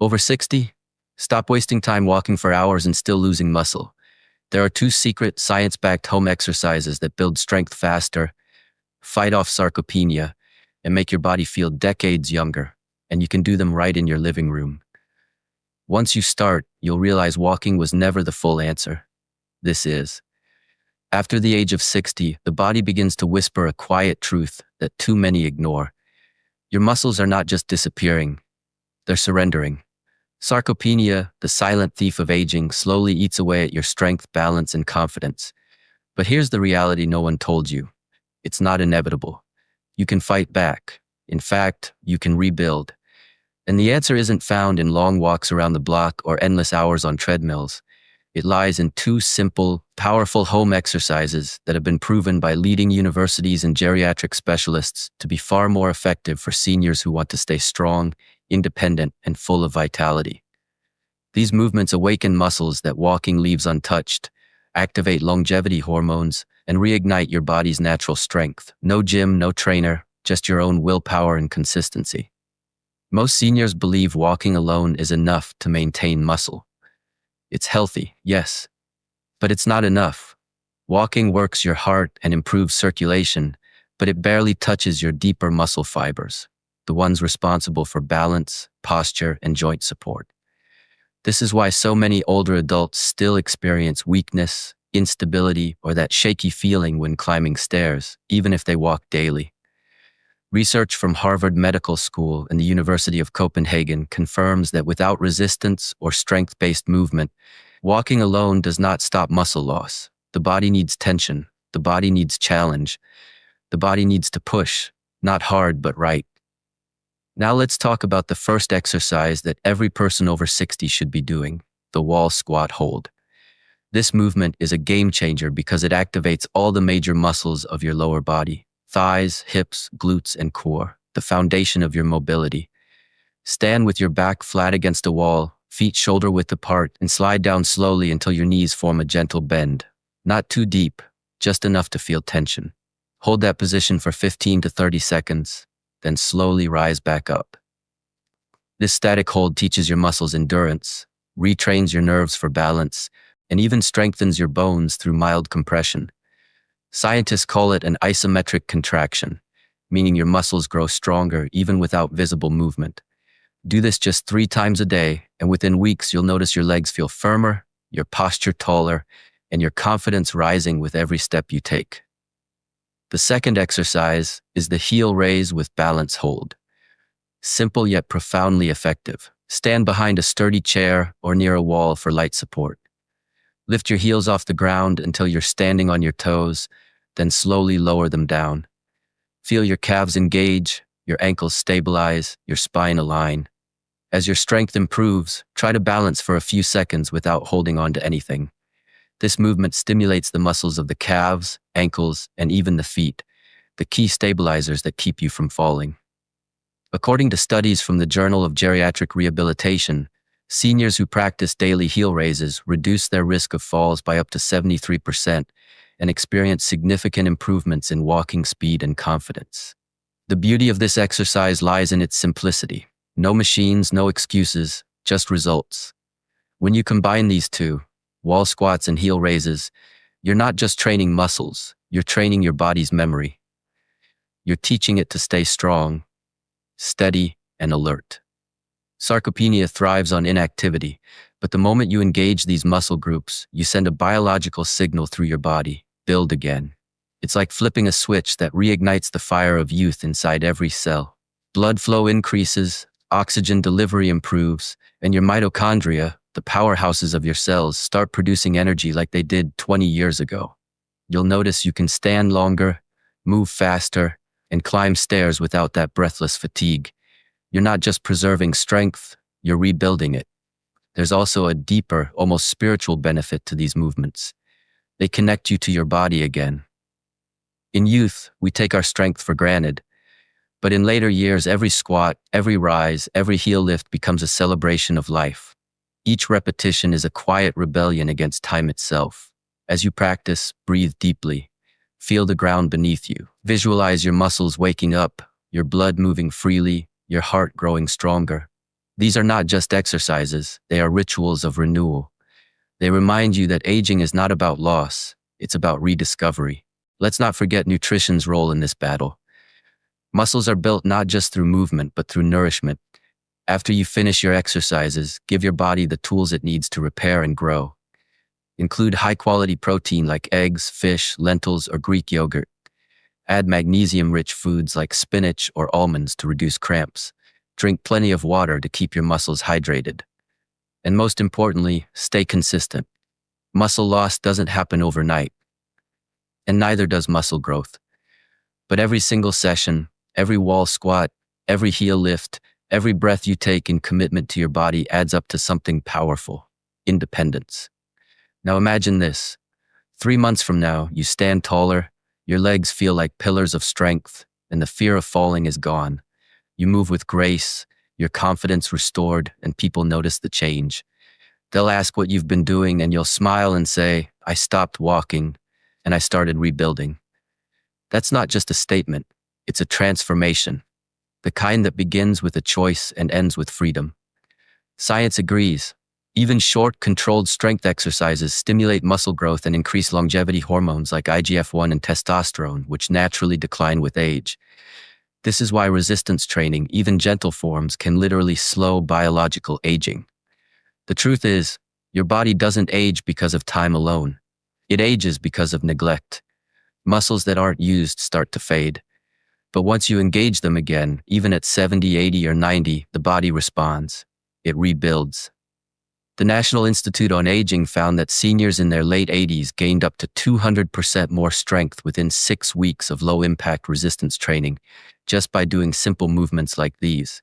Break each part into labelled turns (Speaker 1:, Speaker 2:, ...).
Speaker 1: Over 60? Stop wasting time walking for hours and still losing muscle. There are two secret, science-backed home exercises that build strength faster, fight off sarcopenia, and make your body feel decades younger. And you can do them right in your living room. Once you start, you'll realize walking was never the full answer. This is. After the age of 60, the body begins to whisper a quiet truth that too many ignore. Your muscles are not just disappearing, they're surrendering. Sarcopenia, the silent thief of aging, slowly eats away at your strength, balance, and confidence. But here's the reality no one told you. It's not inevitable. You can fight back. In fact, you can rebuild. And the answer isn't found in long walks around the block or endless hours on treadmills. It lies in two simple, powerful home exercises that have been proven by leading universities and geriatric specialists to be far more effective for seniors who want to stay strong, independent, and full of vitality. These movements awaken muscles that walking leaves untouched, activate longevity hormones, and reignite your body's natural strength. No gym, no trainer, just your own willpower and consistency. Most seniors believe walking alone is enough to maintain muscle. It's healthy, yes, but it's not enough. Walking works your heart and improves circulation, but it barely touches your deeper muscle fibers, the ones responsible for balance, posture, and joint support. This is why so many older adults still experience weakness, instability, or that shaky feeling when climbing stairs, even if they walk daily. Research from Harvard Medical School and the University of Copenhagen confirms that without resistance or strength-based movement, walking alone does not stop muscle loss. The body needs tension. The body needs challenge. The body needs to push, not hard, but right. Now let's talk about the first exercise that every person over 60 should be doing, the wall squat hold. This movement is a game changer because it activates all the major muscles of your lower body. Thighs, hips, glutes, and core, the foundation of your mobility. Stand with your back flat against a wall, feet shoulder-width apart, and slide down slowly until your knees form a gentle bend. Not too deep, just enough to feel tension. Hold that position for 15 to 30 seconds, then slowly rise back up. This static hold teaches your muscles endurance, retrains your nerves for balance, and even strengthens your bones through mild compression. Scientists call it an isometric contraction, meaning your muscles grow stronger even without visible movement. Do this just 3 times a day, and within weeks you'll notice your legs feel firmer, your posture taller, and your confidence rising with every step you take. The second exercise is the heel raise with balance hold. Simple yet profoundly effective. Stand behind a sturdy chair or near a wall for light support. Lift your heels off the ground until you're standing on your toes, then slowly lower them down. Feel your calves engage, your ankles stabilize, your spine align. As your strength improves, try to balance for a few seconds without holding on to anything. This movement stimulates the muscles of the calves, ankles, and even the feet, the key stabilizers that keep you from falling. According to studies from the Journal of Geriatric Rehabilitation, seniors who practice daily heel raises reduce their risk of falls by up to 73% and experience significant improvements in walking speed and confidence. The beauty of this exercise lies in its simplicity. No machines, no excuses, just results. When you combine these two, wall squats and heel raises, you're not just training muscles, you're training your body's memory. You're teaching it to stay strong, steady, and alert. Sarcopenia thrives on inactivity, but the moment you engage these muscle groups, you send a biological signal through your body: build again. It's like flipping a switch that reignites the fire of youth inside every cell. Blood flow increases, oxygen delivery improves, and your mitochondria, the powerhouses of your cells, start producing energy like they did 20 years ago. You'll notice you can stand longer, move faster, and climb stairs without that breathless fatigue. You're not just preserving strength, you're rebuilding it. There's also a deeper, almost spiritual benefit to these movements. They connect you to your body again. In youth, we take our strength for granted. But in later years, every squat, every rise, every heel lift becomes a celebration of life. Each repetition is a quiet rebellion against time itself. As you practice, breathe deeply. Feel the ground beneath you. Visualize your muscles waking up, your blood moving freely, your heart growing stronger. These are not just exercises, they are rituals of renewal. They remind you that aging is not about loss, it's about rediscovery. Let's not forget nutrition's role in this battle. Muscles are built not just through movement, but through nourishment. After you finish your exercises, give your body the tools it needs to repair and grow. Include high-quality protein like eggs, fish, lentils, or Greek yogurt. Add magnesium-rich foods like spinach or almonds to reduce cramps. Drink plenty of water to keep your muscles hydrated. And most importantly, stay consistent. Muscle loss doesn't happen overnight, and neither does muscle growth. But every single session, every wall squat, every heel lift, every breath you take in commitment to your body adds up to something powerful: independence. Now imagine this. 3 months from now, you stand taller, your legs feel like pillars of strength, and the fear of falling is gone. You move with grace, your confidence restored, and people notice the change. They'll ask what you've been doing, and you'll smile and say, "I stopped walking, and I started rebuilding." That's not just a statement, it's a transformation. The kind that begins with a choice and ends with freedom. Science agrees. Even short, controlled strength exercises stimulate muscle growth and increase longevity hormones like IGF-1 and testosterone, which naturally decline with age. This is why resistance training, even gentle forms, can literally slow biological aging. The truth is, your body doesn't age because of time alone. It ages because of neglect. Muscles that aren't used start to fade. But once you engage them again, even at 70, 80, or 90, the body responds. It rebuilds. The National Institute on Aging found that seniors in their late 80s gained up to 200% more strength within 6 weeks of low-impact resistance training, just by doing simple movements like these.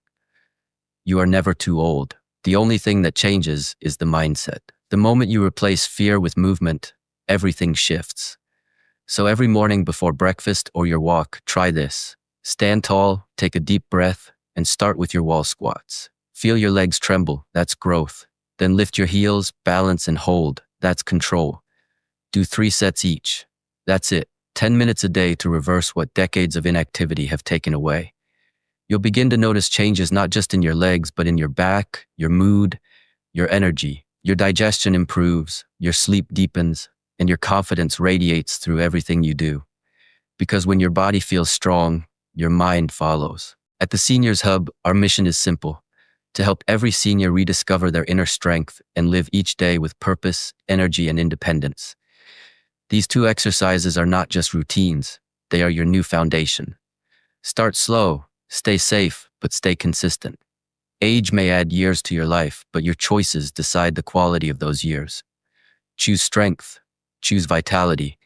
Speaker 1: You are never too old. The only thing that changes is the mindset. The moment you replace fear with movement, everything shifts. So every morning before breakfast or your walk, try this. Stand tall, take a deep breath, and start with your wall squats. Feel your legs tremble, that's growth. Then lift your heels, balance, and hold, that's control. Do 3 sets each. That's it. 10 minutes a day to reverse what decades of inactivity have taken away. You'll begin to notice changes not just in your legs, but in your back, your mood, your energy. Your digestion improves, your sleep deepens, and your confidence radiates through everything you do. Because when your body feels strong, your mind follows. At the Seniors Hub, our mission is simple: to help every senior rediscover their inner strength and live each day with purpose, energy, and independence. These 2 exercises are not just routines, they are your new foundation. Start slow, stay safe, but stay consistent. Age may add years to your life, but your choices decide the quality of those years. Choose strength, choose vitality,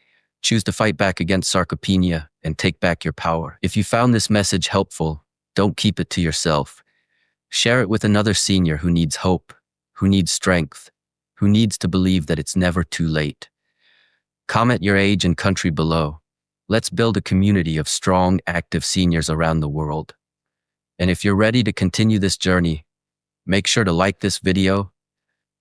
Speaker 1: choose to fight back against sarcopenia, and take back your power. If you found this message helpful, don't keep it to yourself. Share it with another senior who needs hope, who needs strength, who needs to believe that it's never too late. Comment your age and country below. Let's build a community of strong, active seniors around the world. And if you're ready to continue this journey, make sure to like this video,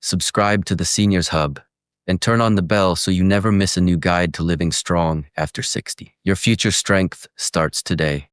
Speaker 1: subscribe to the Seniors Hub, and turn on the bell so you never miss a new guide to living strong after 60. Your future strength starts today.